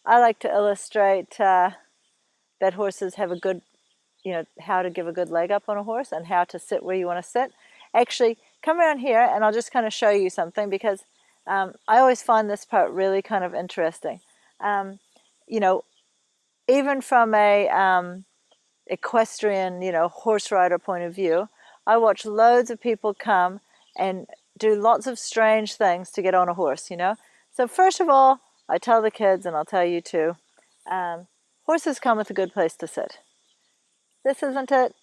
I like to illustrate that horses have a good, how to give a good leg up on a horse and how to sit where you want to sit. Actually, come around here and I'll just kind of show you something because I always find this part really kind of interesting. Even from a equestrian, horse rider point of view, I watch loads of people come and do lots of strange things to get on a horse, So first of all, I tell the kids, and I'll tell you too, horses come with a good place to sit. This isn't it.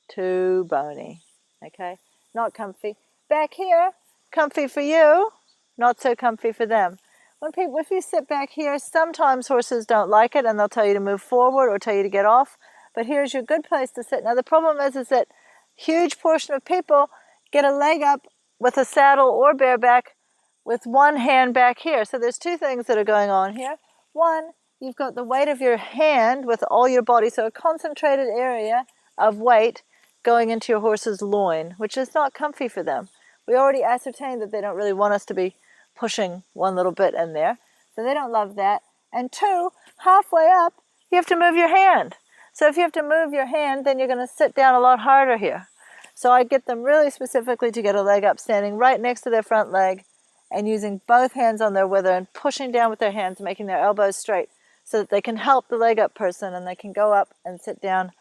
Too bony, okay? Not comfy. Back here, comfy for you, not so comfy for them. If you sit back here, sometimes horses don't like it and they'll tell you to move forward or tell you to get off. But here's your good place to sit. Now the problem is that huge portion of people get a leg up with a saddle or bareback with one hand back here. So there's two things that are going on here. One, you've got the weight of your hand with all your body, so a concentrated area of weight going into your horse's loin, which is not comfy for them. We already ascertained that they don't really want us to be pushing one little bit in there, so they don't love that. And two, halfway up, you have to move your hand. So if you have to move your hand, then you're going to sit down a lot harder here. So I get them really specifically to get a leg up, standing right next to their front leg and using both hands on their wither and pushing down with their hands, making their elbows straight so that they can help the leg up person and they can go up and sit down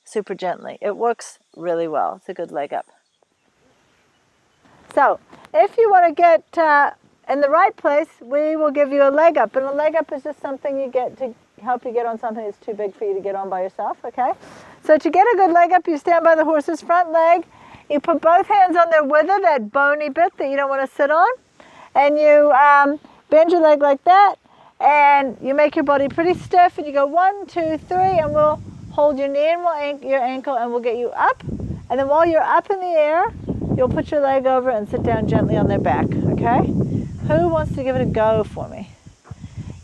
super gently. It works really well. It's a good leg up. So if you want to get in the right place, we will give you a leg up. And a leg up is just something you get to help you get on something that's too big for you to get on by yourself, okay? So to get a good leg up, you stand by the horse's front leg. You put both hands on their wither, that bony bit that you don't want to sit on. And you bend your leg like that. And you make your body pretty stiff. And you go 1, 2, 3. And we'll hold your knee and your ankle and we'll get you up. And then while you're up in the air, you'll put your leg over and sit down gently on their back, okay? Who wants to give it a go for me?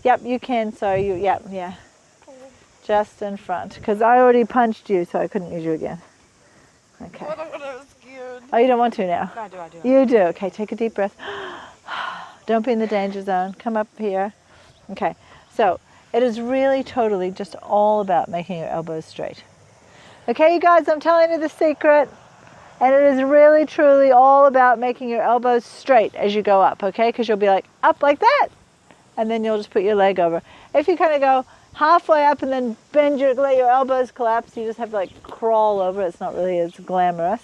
Yep, you can. Sorry, yeah. Just in front. Because I already punched you, so I couldn't use you again. Okay. Oh, you don't want to now? No, I do. You do. Okay, take a deep breath. Don't be in the danger zone. Come up here. Okay, so it is really totally just all about making your elbows straight. Okay, you guys, I'm telling you the secret. And it is really, truly all about making your elbows straight as you go up, okay? Because you'll be like, up like that. And then you'll just put your leg over. If you kind of go halfway up and then let your elbows collapse, you just have to like crawl over. It's not really as glamorous.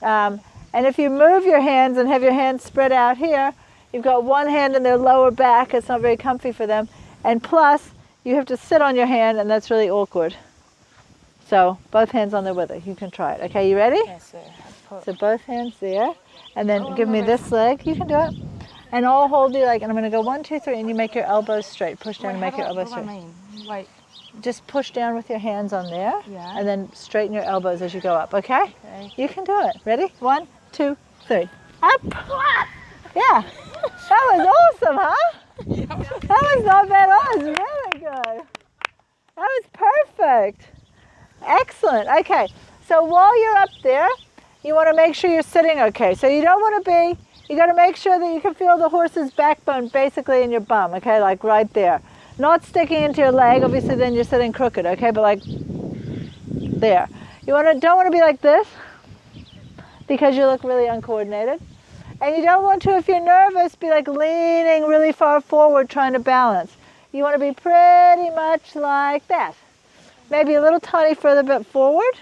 And if you move your hands and have your hands spread out here, you've got one hand in their lower back. It's not very comfy for them. And plus, you have to sit on your hand, and that's really awkward. So both hands on the wither. You can try it. Okay, you ready? Yes, sir. So both hands there. And then give me this leg. You can do it. And I'll hold you like, and I'm going to go 1, 2, 3, and you make your elbows straight. Push down and make your elbows straight. Like, just push down with your hands on there. Yeah. And then straighten your elbows as you go up, okay? You can do it. Ready? 1, 2, 3. Up. Yeah. That was awesome, huh? That was not bad. That was really good. That was perfect. Excellent. Okay. So while you're up there, you want to make sure you're sitting okay. So you don't want to be, you got to make sure that you can feel the horse's backbone basically in your bum, okay? Like right there. Not sticking into your leg, obviously then you're sitting crooked, okay? But like there. You don't want to be like this because you look really uncoordinated. And you don't want to, if you're nervous, be like leaning really far forward trying to balance. You want to be pretty much like that. Maybe a little tiny further bit forward.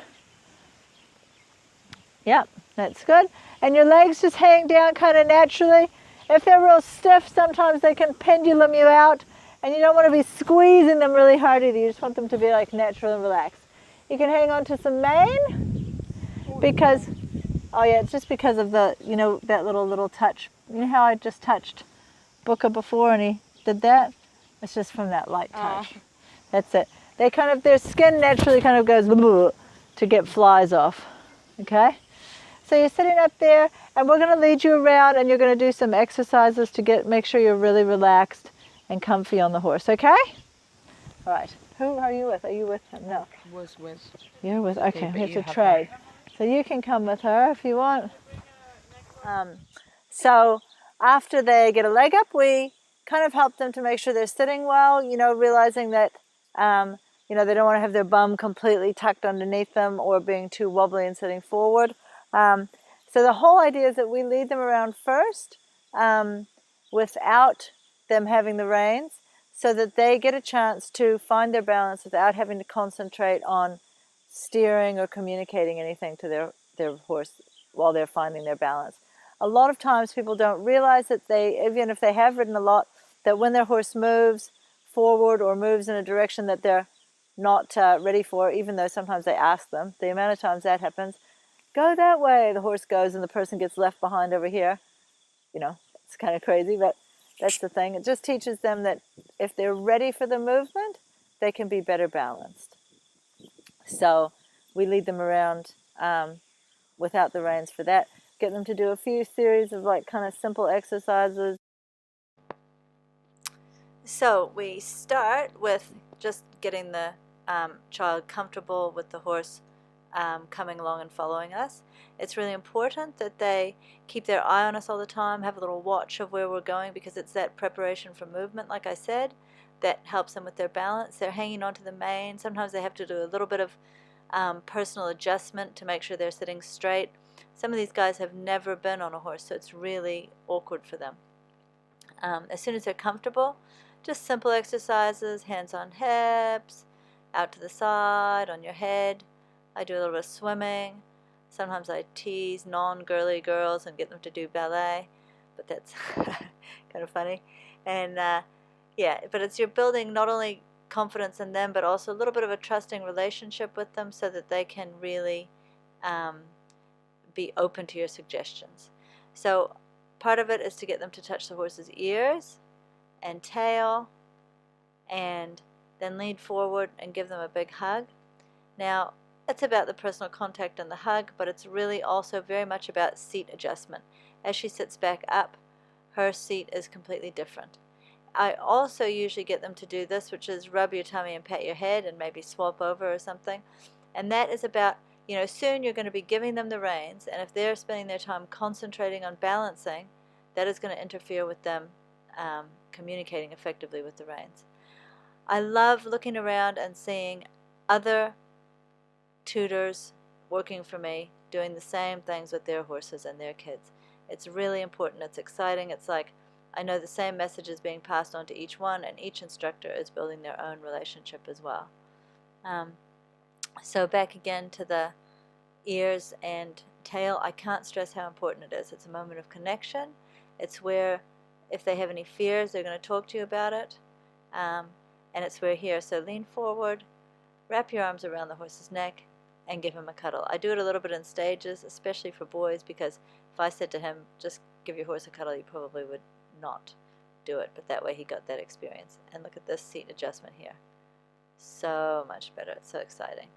Yep, that's good. And your legs just hang down kind of naturally. If they're real stiff, sometimes they can pendulum you out. And you don't want to be squeezing them really hard either. You just want them to be like natural and relaxed. You can hang on to some mane because, oh yeah, it's just because of the, that little touch. You know how I just touched Booker before and he did that? It's just from that light touch. That's it. Their skin naturally kind of goes to get flies off, okay? So you're sitting up there and we're going to lead you around and you're going to do some exercises to make sure you're really relaxed and comfy on the horse, okay? All right. Who are you with? Are you with him? No. Was with. You're with, okay, we have to trade. So you can come with her if you want. So after they get a leg up, we kind of help them to make sure they're sitting well, realizing that, they don't want to have their bum completely tucked underneath them or being too wobbly and sitting forward. So the whole idea is that we lead them around first without them having the reins, so that they get a chance to find their balance without having to concentrate on steering or communicating anything to their horse while they're finding their balance. A lot of times people don't realize that even if they have ridden a lot, that when their horse moves forward or moves in a direction that they're not ready for, even though sometimes they ask them, the amount of times that happens, go that way, the horse goes and the person gets left behind over here. It's kind of crazy, but that's the thing. It just teaches them that if they're ready for the movement, they can be better balanced. So we lead them around without the reins for that. Get them to do a few series of kind of simple exercises. So we start with just getting the child comfortable with the horse coming along and following us. It's really important that they keep their eye on us all the time, have a little watch of where we're going, because it's that preparation for movement, like I said, that helps them with their balance. They're hanging onto the mane. Sometimes they have to do a little bit of personal adjustment to make sure they're sitting straight. Some of these guys have never been on a horse, so it's really awkward for them. As soon as they're comfortable, just simple exercises, hands on hips, out to the side, on your head. I do a little bit of swimming. Sometimes I tease non-girly girls and get them to do ballet, but that's kind of funny. And but you're building not only confidence in them, but also a little bit of a trusting relationship with them, so that they can really be open to your suggestions. So part of it is to get them to touch the horse's ears and tail, and then lean forward and give them a big hug. Now, it's about the personal contact and the hug, but it's really also very much about seat adjustment. As she sits back up, her seat is completely different. I also usually get them to do this, which is rub your tummy and pat your head and maybe swap over or something. And that is about, soon you're going to be giving them the reins, and if they're spending their time concentrating on balancing, that is going to interfere with them communicating effectively with the reins. I love looking around and seeing other tutors working for me doing the same things with their horses and their kids. It's really important. It's exciting. It's like I know the same message is being passed on to each one, and each instructor is building their own relationship as well. So back again to the ears and tail, I can't stress how important it is. It's a moment of connection. It's where if they have any fears, they're going to talk to you about it. And it's where here. So lean forward, wrap your arms around the horse's neck, and give him a cuddle. I do it a little bit in stages, especially for boys, because if I said to him, just give your horse a cuddle, he probably would not do it. But that way he got that experience. And look at this seat adjustment here. So much better. It's so exciting.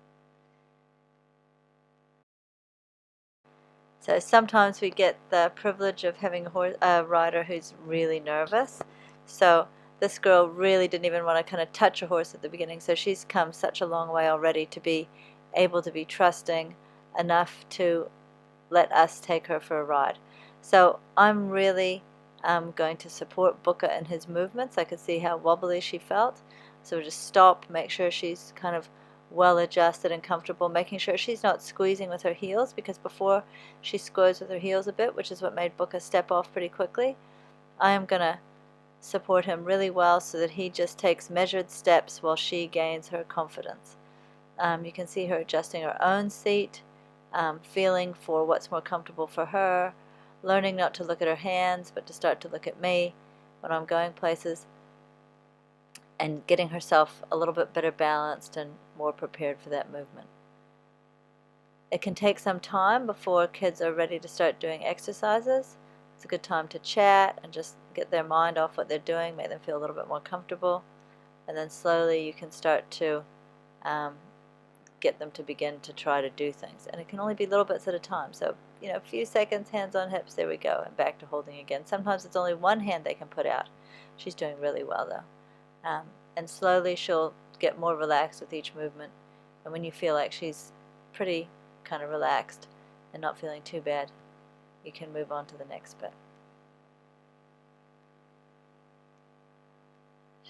So sometimes we get the privilege of having a rider who's really nervous. So this girl really didn't even want to kind of touch a horse at the beginning. So she's come such a long way already to be able to be trusting enough to let us take her for a ride. So I'm really going to support Booker in his movements. I could see how wobbly she felt. So just stop, make sure she's kind of well adjusted and comfortable, making sure she's not squeezing with her heels, because before she squirts with her heels a bit, which is what made Booker step off pretty quickly, I am going to support him really well so that he just takes measured steps while she gains her confidence. You can see her adjusting her own seat, feeling for what's more comfortable for her, learning not to look at her hands but to start to look at me when I'm going places, and getting herself a little bit better balanced and more prepared for that movement. It can take some time before kids are ready to start doing exercises. It's a good time to chat and just get their mind off what they're doing, make them feel a little bit more comfortable, and then slowly you can start to get them to begin to try to do things. And it can only be little bits at a time. So, a few seconds, hands on hips, there we go, and back to holding again. Sometimes it's only one hand they can put out. She's doing really well though. And slowly she'll get more relaxed with each movement. And when you feel like she's pretty kind of relaxed and not feeling too bad, you can move on to the next bit.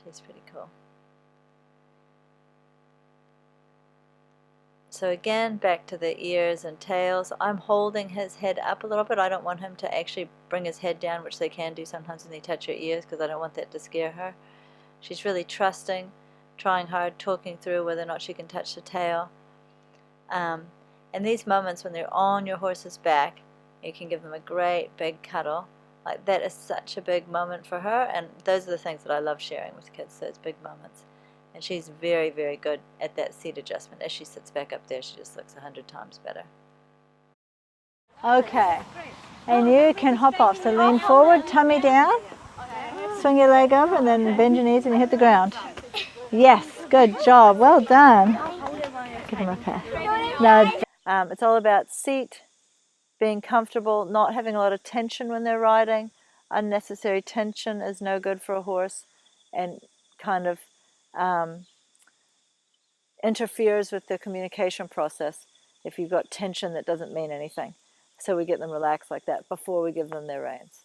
She's pretty cool. So again, back to the ears and tails. I'm holding his head up a little bit. I don't want him to actually bring his head down, which they can do sometimes when they touch your ears, because I don't want that to scare her. She's really trusting, trying hard, talking through whether or not she can touch the tail. And these moments when they're on your horse's back, you can give them a great big cuddle. Like, that is such a big moment for her, and those are the things that I love sharing with kids, those big moments. And she's very, very good at that seat adjustment. As she sits back up there, she just looks 100 times better. Okay, and you can hop off. So lean forward, tummy down, swing your leg over, and then bend your knees and you hit the ground. Yes, good job, well done. Give him a pat. No, it's all about seat, being comfortable, not having a lot of tension when they're riding. Unnecessary tension is no good for a horse, and kind of interferes with the communication process if you've got tension that doesn't mean anything. So we get them relaxed like that before we give them their reins.